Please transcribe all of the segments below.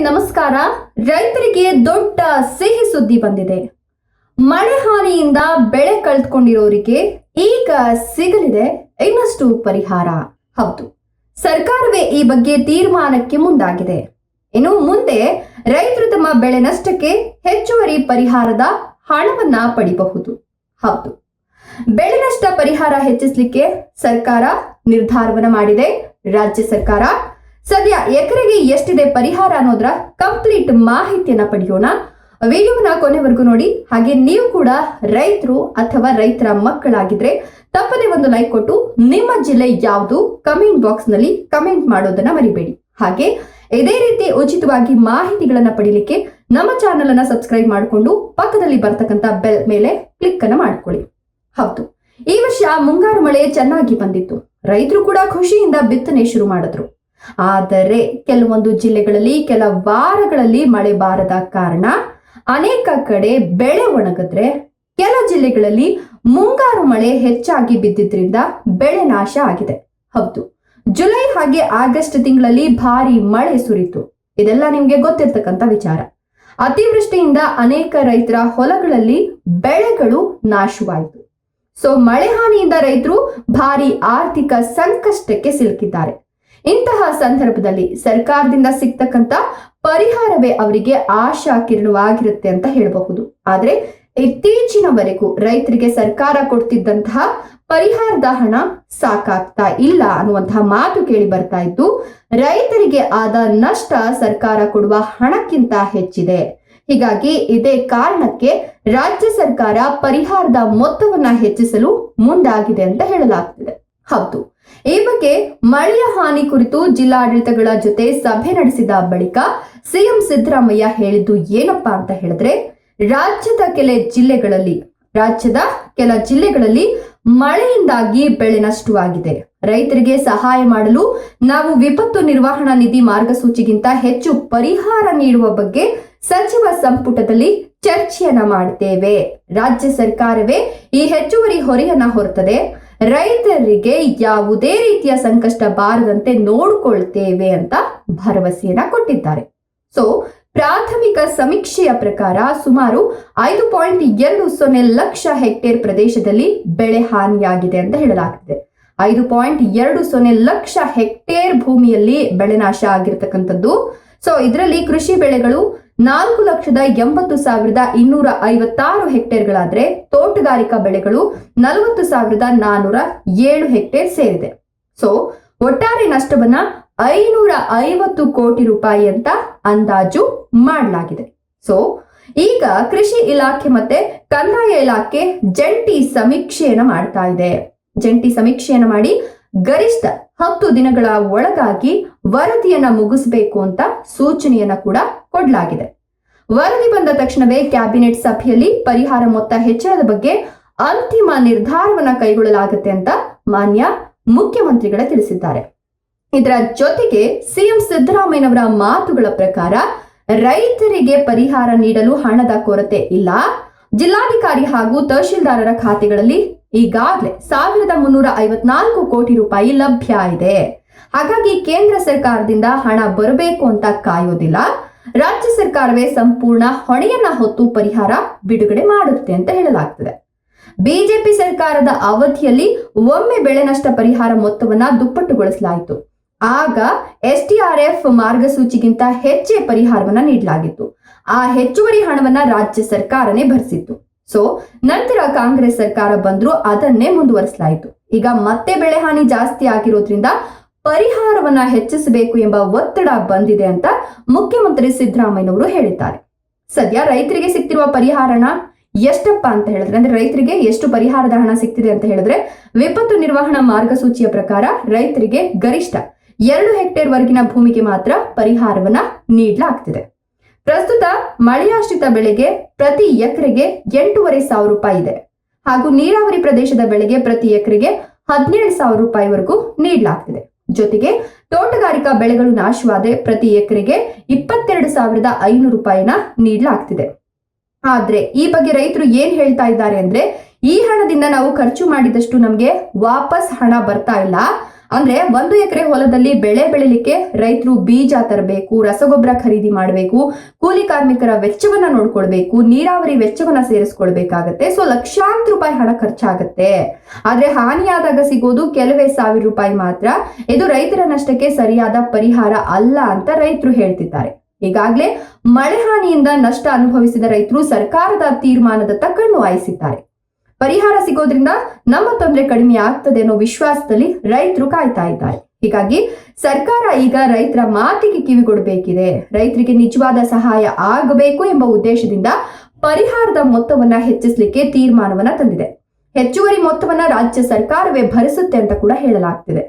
ನಮಸ್ಕಾರ. ರೈತರಿಗೆ ದೊಡ್ಡ ಸಿಹಿ ಸುದ್ದಿ ಬಂದಿದೆ. ಮಳೆ ಹಾನಿಯಿಂದ ಬೆಳೆ ಕಳೆದುಕೊಂಡಿರೋರಿಗೆ ಈಗ ಸಿಗಲಿದೆ ಇನ್ನಷ್ಟು ಪರಿಹಾರ. ಹೌದು, ಸರ್ಕಾರವೇ ಈ ಬಗ್ಗೆ ತೀರ್ಮಾನಕ್ಕೆ ಮುಂದಾಗಿದೆ. ಇನ್ನು ಮುಂದೆ ರೈತರು ತಮ್ಮ ಬೆಳೆ ನಷ್ಟಕ್ಕೆ ಹೆಚ್ಚುವರಿ ಪರಿಹಾರದ ಹಣವನ್ನ ಪಡೆಯಬಹುದು. ಹೌದು, ಬೆಳೆ ನಷ್ಟ ಪರಿಹಾರ ಹೆಚ್ಚಿಸಲಿಕ್ಕೆ ಸರ್ಕಾರ ನಿರ್ಧಾರವನ್ನ ಮಾಡಿದೆ. ರಾಜ್ಯ ಸರ್ಕಾರ ಸದ್ಯ ಎಕರೆಗೆ ಎಷ್ಟಿದೆ ಪರಿಹಾರ ಅನ್ನೋದ್ರ ಕಂಪ್ಲೀಟ್ ಮಾಹಿತಿಯನ್ನ ಪಡೆಯೋಣ. ವಿಡಿಯೋನ ಕೊನೆವರೆಗೂ ನೋಡಿ. ಹಾಗೆ ನೀವು ಕೂಡ ರೈತರು ಅಥವಾ ರೈತರ ಮಕ್ಕಳಾಗಿದ್ರೆ ತಪ್ಪದೆ ಒಂದು ಲೈಕ್ ಕೊಟ್ಟು ನಿಮ್ಮ ಜಿಲ್ಲೆ ಯಾವುದು ಕಮೆಂಟ್ ಬಾಕ್ಸ್ ನಲ್ಲಿ ಕಮೆಂಟ್ ಮಾಡೋದನ್ನ ಮರಿಬೇಡಿ. ಹಾಗೆ ಇದೇ ರೀತಿ ಉಚಿತವಾಗಿ ಮಾಹಿತಿಗಳನ್ನ ಪಡಿಲಿಕ್ಕೆ ನಮ್ಮ ಚಾನೆಲ್ ಅನ್ನ ಸಬ್ಸ್ಕ್ರೈಬ್ ಮಾಡಿಕೊಂಡು ಪಕ್ಕದಲ್ಲಿ ಬರ್ತಕ್ಕಂಥ ಬೆಲ್ ಮೇಲೆ ಕ್ಲಿಕ್ ಅನ್ನ ಮಾಡ್ಕೊಳ್ಳಿ. ಹೌದು, ಈ ವರ್ಷ ಮುಂಗಾರು ಮಳೆ ಚೆನ್ನಾಗಿ ಬಂದಿತ್ತು. ರೈತರು ಕೂಡ ಖುಷಿಯಿಂದ ಬಿತ್ತನೆ ಶುರು ಮಾಡಿದ್ರು. ಆದರೆ ಕೆಲವೊಂದು ಜಿಲ್ಲೆಗಳಲ್ಲಿ ಕೆಲ ವಾರಗಳಲ್ಲಿ ಮಳೆ ಬಾರದ ಕಾರಣ ಅನೇಕ ಕಡೆ ಬೆಳೆ ಒಣಗಿದ್ರೆ, ಕೆಲ ಜಿಲ್ಲೆಗಳಲ್ಲಿ ಮುಂಗಾರು ಮಳೆ ಹೆಚ್ಚಾಗಿ ಬಿದ್ದಿದ್ರಿಂದ ಬೆಳೆ ನಾಶ ಆಗಿದೆ. ಹೌದು, ಜುಲೈ ಹಾಗೆ ಆಗಸ್ಟ್ ತಿಂಗಳಲ್ಲಿ ಭಾರಿ ಮಳೆ ಸುರಿತು. ಇದೆಲ್ಲ ನಿಮ್ಗೆ ಗೊತ್ತಿರ್ತಕ್ಕಂಥ ವಿಚಾರ. ಅತಿವೃಷ್ಟಿಯಿಂದ ಅನೇಕ ರೈತರ ಹೊಲಗಳಲ್ಲಿ ಬೆಳೆಗಳು ನಾಶವಾಯಿತು. ಸೊ ಮಳೆ ಹಾನಿಯಿಂದ ರೈತರು ಭಾರಿ ಆರ್ಥಿಕ ಸಂಕಷ್ಟಕ್ಕೆ ಸಿಲುಕಿದ್ದಾರೆ. ಇಂತಹ ಸಂದರ್ಭದಲ್ಲಿ ಸರ್ಕಾರದಿಂದ ಸಿಗ್ತಕ್ಕಂತ ಪರಿಹಾರವೇ ಅವರಿಗೆ ಆಶಾ ಕಿರಣವಾಗಿರುತ್ತೆ ಅಂತ ಹೇಳಬಹುದು. ಆದ್ರೆ ಇತ್ತೀಚಿನವರೆಗೂ ರೈತರಿಗೆ ಸರ್ಕಾರ ಕೊಡ್ತಿದ್ದಂತಹ ಪರಿಹಾರದ ಹಣ ಸಾಕಾಗ್ತಾ ಇಲ್ಲ ಅನ್ನುವಂತಹ ಮಾತು ಕೇಳಿ ಬರ್ತಾ ಇದ್ದು, ರೈತರಿಗೆ ಆದ ನಷ್ಟ ಸರ್ಕಾರ ಕೊಡುವ ಹಣಕ್ಕಿಂತ ಹೆಚ್ಚಿದೆ. ಹೀಗಾಗಿ ಇದೇ ಕಾರಣಕ್ಕೆ ರಾಜ್ಯ ಸರ್ಕಾರ ಪರಿಹಾರದ ಮೊತ್ತವನ್ನ ಹೆಚ್ಚಿಸಲು ಮುಂದಾಗಿದೆ ಅಂತ ಹೇಳಲಾಗ್ತಿದೆ. ಹೌದು, ಈ ಬಗ್ಗೆ ಮಳೆಯ ಹಾನಿ ಕುರಿತು ಜಿಲ್ಲಾಡಳಿತಗಳ ಜೊತೆ ಸಭೆ ನಡೆಸಿದ ಬಳಿಕ ಸಿಎಂ ಸಿದ್ದರಾಮಯ್ಯ ಹೇಳಿದ್ದು ಏನಪ್ಪಾ ಅಂತ ಹೇಳಿದ್ರೆ, ರಾಜ್ಯದ ಕೆಲ ಜಿಲ್ಲೆಗಳಲ್ಲಿ ಮಳೆಯಿಂದಾಗಿ ಬೆಳೆ ನಷ್ಟವಾಗಿದೆ. ರೈತರಿಗೆ ಸಹಾಯ ಮಾಡಲು ನಾವು ವಿಪತ್ತು ನಿರ್ವಹಣಾ ನಿಧಿ ಮಾರ್ಗಸೂಚಿಗಿಂತ ಹೆಚ್ಚು ಪರಿಹಾರ ನೀಡುವ ಬಗ್ಗೆ ಸಚಿವ ಸಂಪುಟದಲ್ಲಿ ಚರ್ಚೆಯನ್ನ ಮಾಡುತ್ತೇವೆ. ರಾಜ್ಯ ಸರ್ಕಾರವೇ ಈ ಹೆಚ್ಚುವರಿ ಹೊರೆಯನ್ನ ಹೊರುತ್ತದೆ. ರೈತರಿಗೆ ಯಾವುದೇ ರೀತಿಯ ಸಂಕಷ್ಟ ಬಾರದಂತೆ ನೋಡಿಕೊಳ್ತೇವೆ ಅಂತ ಭರವಸೆಯನ್ನ ಕೊಟ್ಟಿದ್ದಾರೆ. ಸೊ ಪ್ರಾಥಮಿಕ ಸಮೀಕ್ಷೆಯ ಪ್ರಕಾರ ಸುಮಾರು 5.20 ಲಕ್ಷ ಹೆಕ್ಟೇರ್ ಪ್ರದೇಶದಲ್ಲಿ ಬೆಳೆ ಹಾನಿಯಾಗಿದೆ ಅಂತ ಹೇಳಲಾಗ್ತಿದೆ. 5.20 ಲಕ್ಷ ಹೆಕ್ಟೇರ್ ಭೂಮಿಯಲ್ಲಿ ಬೆಳೆ ನಾಶ ಆಗಿರತಕ್ಕಂಥದ್ದು. ಸೊ ಇದರಲ್ಲಿ ಕೃಷಿ ಬೆಳೆಗಳು 4,80,256 ಹೆಕ್ಟೇರ್ಗಳಾದ್ರೆ ತೋಟಗಾರಿಕಾ ಬೆಳೆಗಳು 40,407 ಹೆಕ್ಟೇರ್ ಸೇರಿದೆ. ಸೊ ಒಟ್ಟಾರೆ ನಷ್ಟವನ್ನ 550 ಕೋಟಿ ರೂಪಾಯಿ ಅಂತ ಅಂದಾಜು ಮಾಡಲಾಗಿದೆ. ಸೊ ಈಗ ಕೃಷಿ ಇಲಾಖೆ ಮತ್ತೆ ಕಂದಾಯ ಇಲಾಖೆ ಜಂಟಿ ಸಮೀಕ್ಷೆಯನ್ನ ಮಾಡ್ತಾ ಇದೆ. ಜಂಟಿ ಸಮೀಕ್ಷೆಯನ್ನ ಮಾಡಿ ಗರಿಷ್ಠ 10 ದಿನಗಳ ಒಳಗಾಗಿ ವರದಿಯನ್ನ ಮುಗಿಸಬೇಕು ಅಂತ ಸೂಚನೆಯನ್ನ ಕೂಡ ಕೊಡಲಾಗಿದೆ. ವರದಿ ಬಂದ ತಕ್ಷಣವೇ ಕ್ಯಾಬಿನೆಟ್ ಸಭೆಯಲ್ಲಿ ಪರಿಹಾರ ಮೊತ್ತ ಹೆಚ್ಚಳದ ಬಗ್ಗೆ ಅಂತಿಮ ನಿರ್ಧಾರವನ್ನ ಕೈಗೊಳ್ಳಲಾಗುತ್ತೆ ಅಂತ ಮಾನ್ಯ ಮುಖ್ಯಮಂತ್ರಿಗಳೇ ತಿಳಿಸಿದ್ದಾರೆ. ಇದರ ಜೊತೆಗೆ ಸಿಎಂ ಸಿದ್ದರಾಮಯ್ಯನವರ ಮಾತುಗಳ ಪ್ರಕಾರ ರೈತರಿಗೆ ಪರಿಹಾರ ನೀಡಲು ಹಣದ ಕೊರತೆ ಇಲ್ಲ. ಜಿಲ್ಲಾಧಿಕಾರಿ ಹಾಗೂ ತಹಶೀಲ್ದಾರರ ಖಾತೆಗಳಲ್ಲಿ ಈಗಾಗಲೇ 1,354 ಕೋಟಿ ರೂಪಾಯಿ ಲಭ್ಯ ಇದೆ. ಹಾಗಾಗಿ ಕೇಂದ್ರ ಸರ್ಕಾರದಿಂದ ಹಣ ಬರಬೇಕು ಅಂತ ಕಾಯೋದಿಲ್ಲ. ರಾಜ್ಯ ಸರ್ಕಾರವೇ ಸಂಪೂರ್ಣ ಹೊಣೆಯನ್ನ ಹೊತ್ತು ಪರಿಹಾರ ಬಿಡುಗಡೆ ಮಾಡುತ್ತೆ ಅಂತ ಹೇಳಲಾಗ್ತದೆ. ಬಿಜೆಪಿ ಸರ್ಕಾರದ ಅವಧಿಯಲ್ಲಿ ಒಮ್ಮೆ ಬೆಳೆ ನಷ್ಟ ಪರಿಹಾರ ಮೊತ್ತವನ್ನ ದುಪ್ಪಟ್ಟುಗೊಳಿಸಲಾಯಿತು. ಆಗ ಎಸ್ಡಿಆರ್ಎಫ್ ಮಾರ್ಗಸೂಚಿಗಿಂತ ಹೆಚ್ಚೇ ಪರಿಹಾರವನ್ನ ನೀಡಲಾಗಿತ್ತು. ಆ ಹೆಚ್ಚುವರಿ ಹಣವನ್ನ ರಾಜ್ಯ ಸರ್ಕಾರನೇ ಭರಿಸಿತ್ತು. ಸೊ ನಂತರ ಕಾಂಗ್ರೆಸ್ ಸರ್ಕಾರ ಬಂದ್ರು, ಅದನ್ನೇ ಮುಂದುವರಿಸಲಾಯಿತು. ಈಗ ಮತ್ತೆ ಬೆಳೆ ಹಾನಿ ಜಾಸ್ತಿ ಆಗಿರೋದ್ರಿಂದ ಪರಿಹಾರವನ್ನ ಹೆಚ್ಚಿಸಬೇಕು ಎಂಬ ಒತ್ತಡ ಬಂದಿದೆ ಅಂತ ಮುಖ್ಯಮಂತ್ರಿ ಸಿದ್ದರಾಮಯ್ಯನವರು ಹೇಳಿದ್ದಾರೆ. ಸದ್ಯ ರೈತರಿಗೆ ಸಿಗ್ತಿರುವ ಪರಿಹಾರನ ಎಷ್ಟಪ್ಪ ಅಂತ ಹೇಳಿದ್ರೆ, ಅಂದ್ರೆ ರೈತರಿಗೆ ಎಷ್ಟು ಪರಿಹಾರದ ಹಣ ಸಿಗ್ತಿದೆ ಅಂತ ಹೇಳಿದ್ರೆ, ವಿಪತ್ತು ನಿರ್ವಹಣಾ ಮಾರ್ಗಸೂಚಿಯ ಪ್ರಕಾರ ರೈತರಿಗೆ ಗರಿಷ್ಠ 2 ಹೆಕ್ಟೇರ್ ವರೆಗಿನ ಭೂಮಿಗೆ ಮಾತ್ರ ಪರಿಹಾರವನ್ನ ನೀಡಲಾಗ್ತಿದೆ. ಪ್ರಸ್ತುತ ಮಳೆಯಾಶ್ರಿತ ಬೆಳೆಗೆ ಪ್ರತಿ ಎಕರೆಗೆ 8,500 ರೂಪಾಯಿ ಇದೆ. ಹಾಗೂ ನೀರಾವರಿ ಪ್ರದೇಶದ ಬೆಳೆಗೆ ಪ್ರತಿ ಎಕರೆಗೆ 17,000 ರೂಪಾಯಿವರೆಗೂ ನೀಡಲಾಗ್ತಿದೆ. ಜೊತೆಗೆ ತೋಟಗಾರಿಕಾ ಬೆಳೆಗಳು ನಾಶವಾದರೆ ಪ್ರತಿ ಎಕರೆಗೆ 22,500 ರೂಪಾಯಿನ ನೀಡಲಾಗ್ತಿದೆ. ಆದ್ರೆ ಈ ಬಗ್ಗೆ ರೈತರು ಏನ್ ಹೇಳ್ತಾ ಇದ್ದಾರೆ ಅಂದ್ರೆ, ಈ ಹಣದಿಂದ ನಾವು ಖರ್ಚು ಮಾಡಿದಷ್ಟು ನಮ್ಗೆ ವಾಪಸ್ ಹಣ ಬರ್ತಾ ಇಲ್ಲ. ಅಂದ್ರೆ 1 ಎಕರೆ ಹೊಲದಲ್ಲಿ ಬೆಳೆ ಬೆಳಿಲಿಕ್ಕೆ ರೈತರು ಬೀಜ ತರಬೇಕು, ರಸಗೊಬ್ಬರ ಖರೀದಿ ಮಾಡಬೇಕು, ಕೂಲಿ ಕಾರ್ಮಿಕರ ವೆಚ್ಚವನ್ನ ನೋಡ್ಕೊಳ್ಬೇಕು, ನೀರಾವರಿ ವೆಚ್ಚವನ್ನ ಸೇರಿಸ್ಕೊಳ್ಬೇಕಾಗತ್ತೆ. ಸೊ ಲಕ್ಷಾಂತರ ರೂಪಾಯಿ ಹಣ ಖರ್ಚಾಗತ್ತೆ. ಆದ್ರೆ ಹಾನಿಯಾದಾಗ ಸಿಗೋದು ಕೆಲವೇ ಸಾವಿರ ರೂಪಾಯಿ ಮಾತ್ರ. ಇದು ರೈತರ ನಷ್ಟಕ್ಕೆ ಸರಿಯಾದ ಪರಿಹಾರ ಅಲ್ಲ ಅಂತ ರೈತರು ಹೇಳ್ತಿದ್ದಾರೆ. ಈಗಾಗಲೇ ಮಳೆ ಹಾನಿಯಿಂದ ನಷ್ಟ ಅನುಭವಿಸಿದ ರೈತರು ಸರ್ಕಾರದ ತೀರ್ಮಾನದತ್ತ ಕಣ್ಣು ಹಾಯಿಸಿದ್ದಾರೆ. ಪರಿಹಾರ ಸಿಗೋದ್ರಿಂದ ನಮ್ಮ ತೊಂದರೆ ಕಡಿಮೆ ಆಗ್ತದೆ ಅನ್ನೋ ವಿಶ್ವಾಸದಲ್ಲಿ ರೈತರು ಕಾಯ್ತಾ ಇದ್ದಾರೆ. ಹೀಗಾಗಿ ಸರ್ಕಾರ ಈಗ ರೈತರ ಮಾತಿಗೆ ಕಿವಿಗೊಡಬೇಕಿದೆ. ರೈತರಿಗೆ ನಿಜವಾದ ಸಹಾಯ ಆಗಬೇಕು ಎಂಬ ಉದ್ದೇಶದಿಂದ ಪರಿಹಾರದ ಮೊತ್ತವನ್ನ ಹೆಚ್ಚಿಸಲಿಕ್ಕೆ ತೀರ್ಮಾನವನ್ನ ತಂದಿದೆ. ಹೆಚ್ಚುವರಿ ಮೊತ್ತವನ್ನ ರಾಜ್ಯ ಸರ್ಕಾರವೇ ಭರಿಸುತ್ತೆ ಅಂತ ಕೂಡ ಹೇಳಲಾಗ್ತಿದೆ.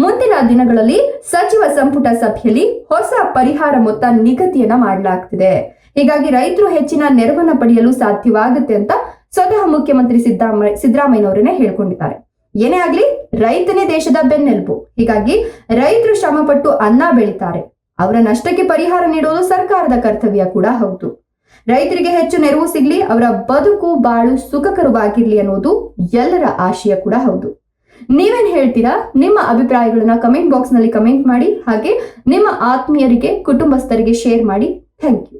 ಮುಂದಿನ ದಿನಗಳಲ್ಲಿ ಸಚಿವ ಸಂಪುಟ ಸಭೆಯಲ್ಲಿ ಹೊಸ ಪರಿಹಾರ ಮೊತ್ತ ನಿಗದಿಯನ್ನ ಮಾಡಲಾಗ್ತಿದೆ. ಹೀಗಾಗಿ ರೈತರು ಹೆಚ್ಚಿನ ನೆರವನ್ನ ಪಡೆಯಲು ಸಾಧ್ಯವಾಗುತ್ತೆ ಅಂತ ಸ್ವತಃ ಮುಖ್ಯಮಂತ್ರಿ ಸಿದ್ದರಾಮಯ್ಯನವರನ್ನೇ ಹೇಳ್ಕೊಂಡಿದ್ದಾರೆ. ಏನೇ ಆಗ್ಲಿ ರೈತನೇ ದೇಶದ ಬೆನ್ನೆಲುಬು. ಹೀಗಾಗಿ ರೈತರು ಶ್ರಮಪಟ್ಟು ಅನ್ನ ಬೆಳಿತಾರೆ. ಅವರ ನಷ್ಟಕ್ಕೆ ಪರಿಹಾರ ನೀಡೋದು ಸರ್ಕಾರದ ಕರ್ತವ್ಯ ಕೂಡ ಹೌದು. ರೈತರಿಗೆ ಹೆಚ್ಚು ನೆರವು ಸಿಗ್ಲಿ, ಅವರ ಬದುಕು ಬಾಳು ಸುಖಕರವಾಗಿರ್ಲಿ ಅನ್ನೋದು ಎಲ್ಲರ ಆಶಯ ಕೂಡ ಹೌದು. ನೀವೇನ್ ಹೇಳ್ತೀರಾ? ನಿಮ್ಮ ಅಭಿಪ್ರಾಯಗಳನ್ನ ಕಮೆಂಟ್ ಬಾಕ್ಸ್ ನಲ್ಲಿ ಕಮೆಂಟ್ ಮಾಡಿ. ಹಾಗೆ ನಿಮ್ಮ ಆತ್ಮೀಯರಿಗೆ, ಕುಟುಂಬಸ್ಥರಿಗೆ ಶೇರ್ ಮಾಡಿ. Thank you.